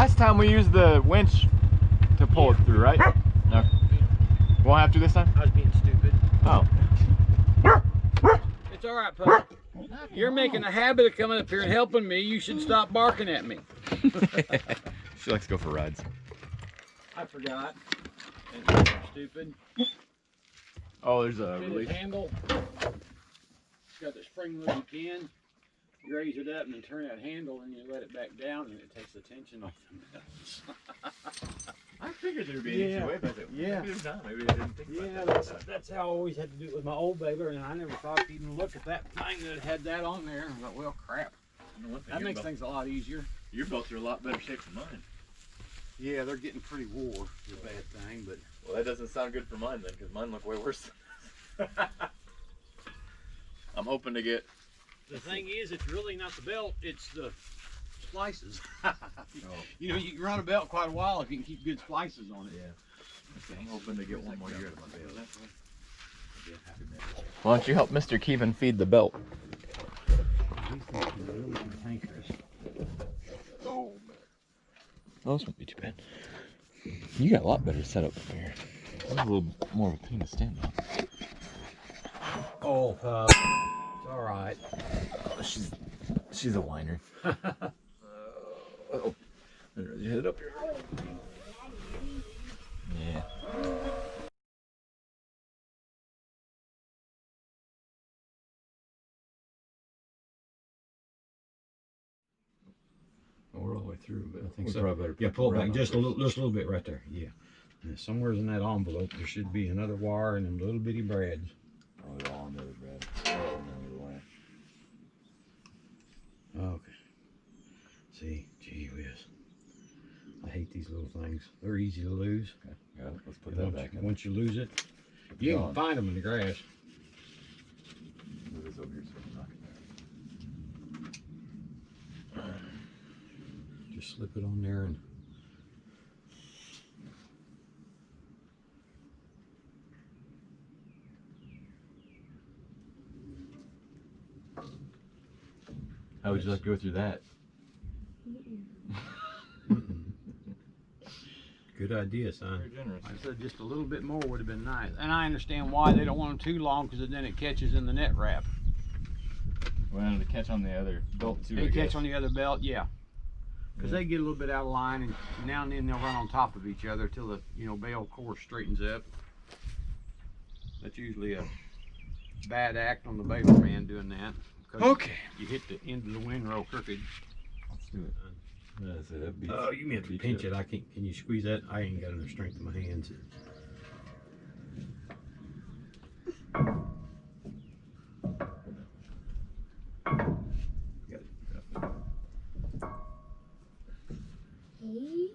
Last time we used the winch to pull it through, right? No. Won't have to this time? I was being stupid. Oh. It's all right, pup. You're making a habit of coming up here and helping me. You should stop barking at me. She likes to go for rides. I forgot. And stupid. Oh, there's a Fit relief. handle. It's got the spring-loaded pin. You raise it up and then turn that handle and you let it back down and it takes the tension off the belts. I figured there'd be an easy way, but yeah. maybe there's not. Maybe they didn't think about that. That's how I always had to do it with my old baler, and I never thought to even look at that thing that had that on there. I thought, well, crap. You know what, That makes things a lot easier. Your belts are a lot better shape than mine. Yeah, they're getting pretty wore, is a bad thing, but... Well, that doesn't sound good for mine then, because mine look way worse. I'm hoping to get... The thing is, it's really not the belt, it's the splices. Oh. You know, you can run a belt quite a while if you can keep good splices on it. Yeah. Okay, I'm hoping to get one more year out of my belt. Why don't you help Mr. Keevan feed the belt? Oh, those won't be too bad. You got a lot better setup up here. That was a little more of a pain to stand on. Oh, it's all right. Oh, she's a whiner. Oh, you hit it up here. Yeah. We're all the way through, but I think We so. probably better Yeah, put pull the back rub just a on little bit right there. Yeah. And somewhere in that envelope there should be another wire and them little bitty brads. Oh, they're all on the other brad. Oh, no, the wire. Okay. See, gee whiz. I hate these little things. They're easy to lose. Okay, got it. Let's put And that back in. once you lose it, you can find them in the grass. Move this over here so we can knock it down. Just slip it on there and How would you like to go through that? good idea, son. Very generous. I said just a little bit more would have been nice. And I understand why they don't want them too long, because then it catches in the net wrap. Well, to catch on the other belt too. They catch on the other belt, yeah. Because Yeah. they get a little bit out of line, and now and then they'll run on top of each other till the bale course straightens up. That's usually a bad act on the baler man doing that. Okay. You hit the end of the windrow crooked. Let's do it. That's it. That beats, Oh, you may have to pinch it. I can't. Can you squeeze that? I ain't got enough strength in my hands. Got it.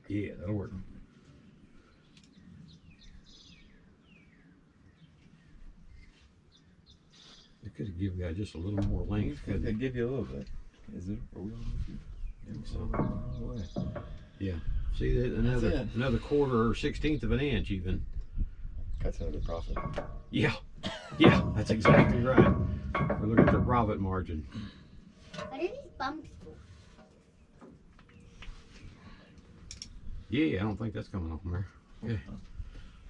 Yeah, that'll work. It could have given guy just a little more length. It could give you a little bit. Is it? Are we on the I think so. all the way? Yeah. See that another quarter or 1/16 of an inch even. That's another profit. Yeah. Yeah, that's exactly right. We're looking at the profit margin. What are these bumps for? Yeah, I don't think that's coming off from there. Okay.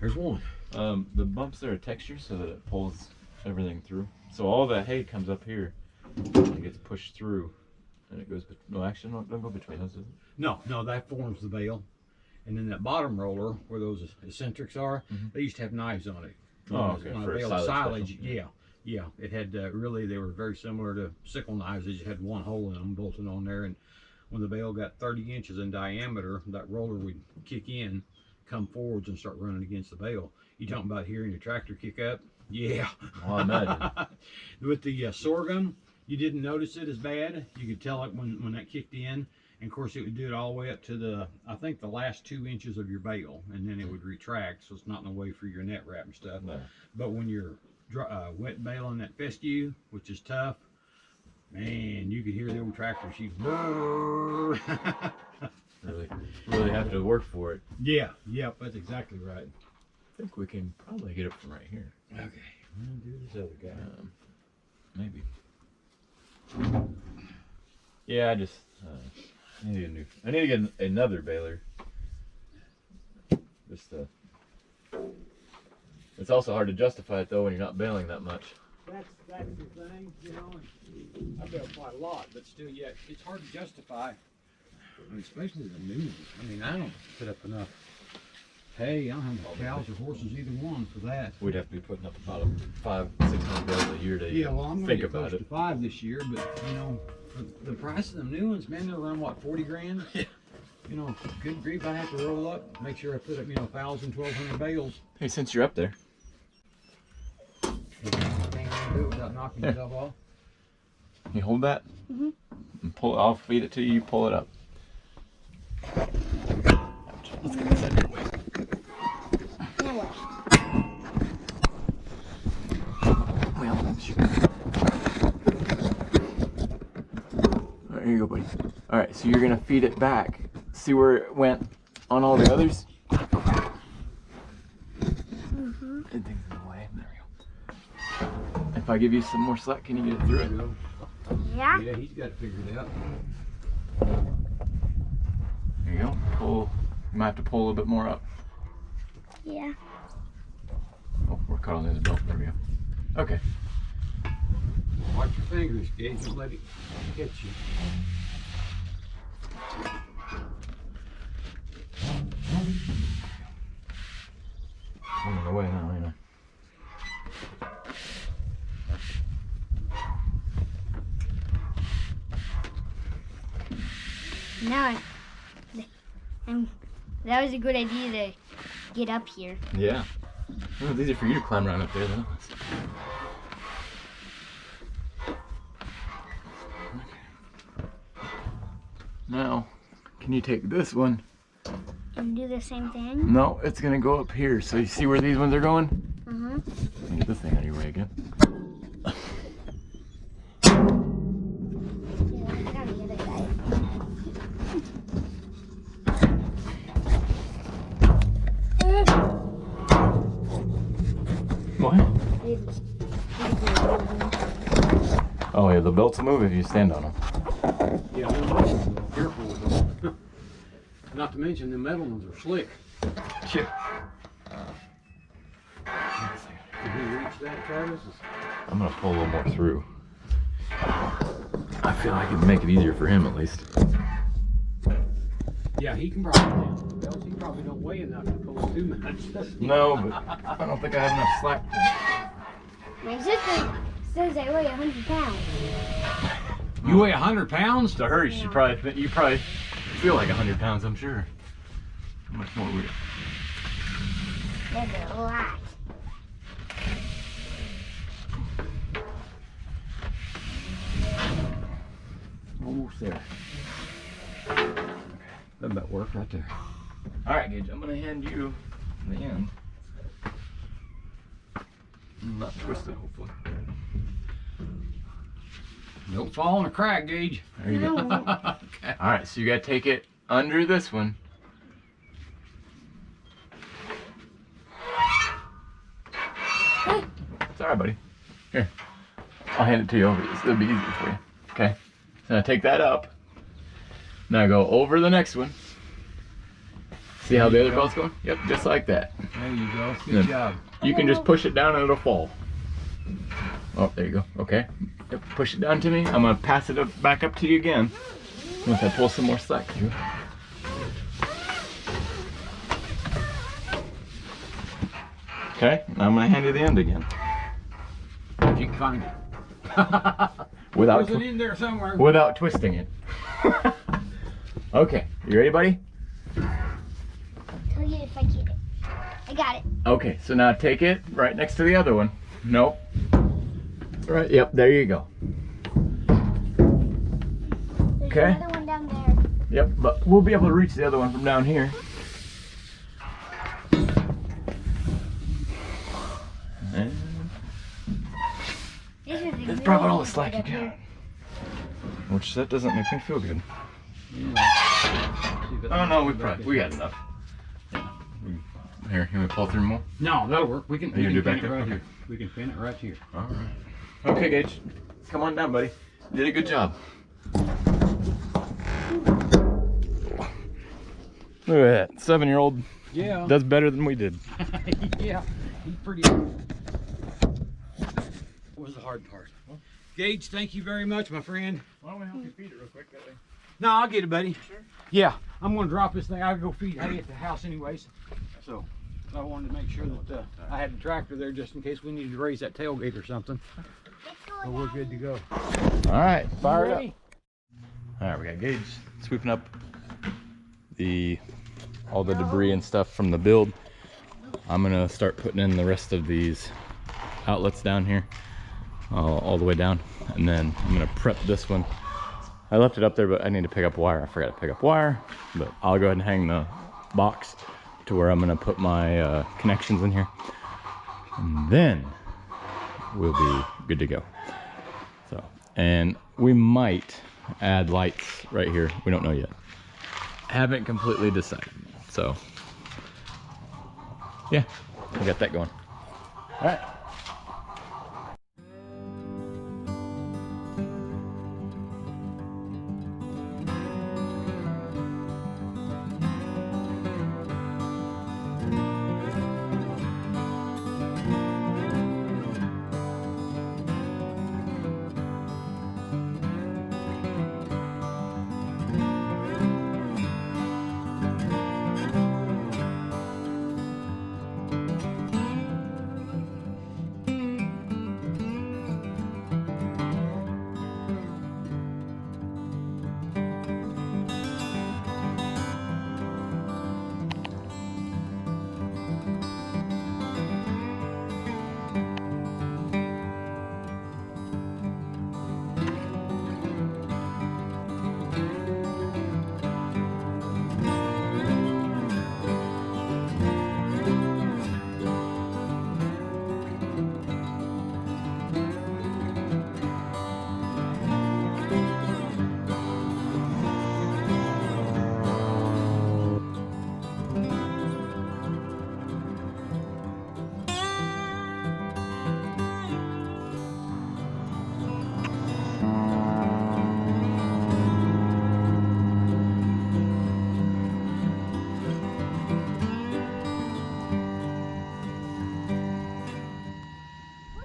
There's one. The bumps are a texture so that it pulls everything through. So all that hay comes up here and gets pushed through, and it goes. No, actually, no, don't go between those. Does it? No, that forms the bale. And then that bottom roller, where those eccentrics are, they used to have knives on it. Oh, okay. On a For bale silage silage, special. yeah. It had really, they were very similar to sickle knives. They just had one hole in them bolted on there, and when the bale got 30 inches in diameter, that roller would kick in, come forwards, and start running against the bale. You talking about hearing a tractor kick up? Yeah. Well, I imagine. With the sorghum, you didn't notice it as bad. You could tell it when that kicked in. And of course, it would do it all the way up to I think the last 2 inches of your bale, and then it would retract, so it's not in the way for your net wrap and stuff. No. But when you're wet baling that fescue, which is tough, man, you could hear the old tractor sheet. Really have to work for it. Yeah, yep, that's exactly right. I think we can probably get it from right here. Okay, I'm gonna do this other guy. Maybe. Yeah, I just I need to get another baler. Just it's also hard to justify it though when you're not baling that much. That's the thing, you know. I bale quite a lot, but still, yet it's hard to justify. I mean, especially the new ones. I mean, I don't put up enough hay. I don't have enough cows or horses, either one, for that. We'd have to be putting up about 500-600 bales a year to Yeah, well, I'm gonna think get about close it. to 5 this year, but you know, the price of them new ones, man, they're around what, 40 grand? Yeah. You know, good grief, I have to roll up, make sure I put up, 1,000, 1,200 bales. Hey, since you're up there, I can't do it without knocking yourself off. you hold that Mhm. and pull. I'll feed it to you. You pull it up. Ouch. Let's get this out of your way. Now what? Well, shoot. There you go, buddy. All right, so you're gonna feed it back. See where it went on all the others? Mhm. And things in the way. There we go. If I give you some more slack, can you get it through it? Yeah. Yeah, he's got it figured out. There you go. Pull. You might have to pull a little bit more up. Yeah. Oh, we're caught on the other belt. There we go. Okay. Watch your fingers, Gage. Don't let it hit you. I'm in the way now, ain't I? Now that was a good idea to get up here. Yeah. Well, it's easier for you to climb around up there, though. Okay. Now, can you take this one? And do the same thing. No, it's gonna go up here. So you see where these ones are going? Mhm. Let me get this thing out of your way again. What? Oh yeah, the belts move if you stand on them. Yeah, I'm careful with them. Not to mention the metal ones are slick. Yeah. Can you reach that, Travis? I'm gonna pull a little more through. I feel like it'd make it easier for him at least. Yeah, he can probably down the belts. He probably don't weigh enough to pull too much. does he? No, but I don't think I have enough slack. My sister says I weigh 100 pounds. You weigh 100 pounds? To her, you probably feel like 100 pounds, I'm sure. How much more would it? That's a lot. Almost there. Okay, that about worked right there. All right, Gage, I'm gonna hand you the end. Not twisted, hopefully. Don't fall in a crack, Gage. There you go. Okay. All right, so you gotta take it under this one. It's all right, buddy. Here, I'll hand it to you over this. It'll be easier for you. Okay. So now take that up. Now go over the next one. See how the other belt's going? Yep, just like that. There you go. Good Then job. You can just push it down and it'll fall. Oh, there you go. Okay. Yep, push it down to me. I'm gonna pass it back up to you again. Once I pull some more slack through. Okay, now I'm gonna hand you the end again. If you can find it. Without There's it in there somewhere. without twisting it. Okay, you ready, buddy? Tell you if I keep it. I got it. Okay, so now take it right next to the other one. Nope. Right, yep, there you go. There's Okay. another one down there. Yep, but we'll be able to reach the other one from down here. And This is that's probably all the slack you got. Which that doesn't make me feel good. Oh no, we got enough. Yeah. Here, can we pull through more? No, that'll work. We can, You can do it pin back it there? right Okay. here. We can pin it right here. All right. Okay, Gage, come on down, buddy. You did a good job. Look at that, 7-year-old Yeah. does better than we did. Yeah, he's pretty. What was the hard part? Gage, thank you very much, my friend. Why don't we help you feed it real quick? That way. No, I'll get it, buddy. Sure. Yeah, I'm gonna drop this thing. I'll go feed hay at the house anyways. So I wanted to make sure that I had the tractor there just in case we needed to raise that tailgate or something. So we're good to go. All right, fire it up. Ready? All right, we got Gage sweeping up all the debris and stuff from the build. I'm gonna start putting in the rest of these outlets down here, all the way down, and then I'm gonna prep this one. I left it up there, but I need to pick up wire. I forgot to pick up wire, but I'll go ahead and hang the box to where I'm gonna put my connections in here, and then we'll be good to go. So, and we might add lights right here. We don't know yet. Haven't completely decided. So, yeah, we got that going. All right.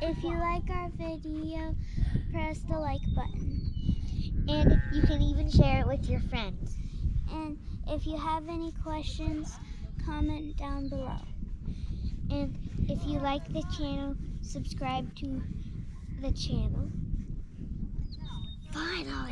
If you like our video, press the like button. And you can even share it with your friends. And if you have any questions, comment down below. And if you like the channel, subscribe to the channel. Final.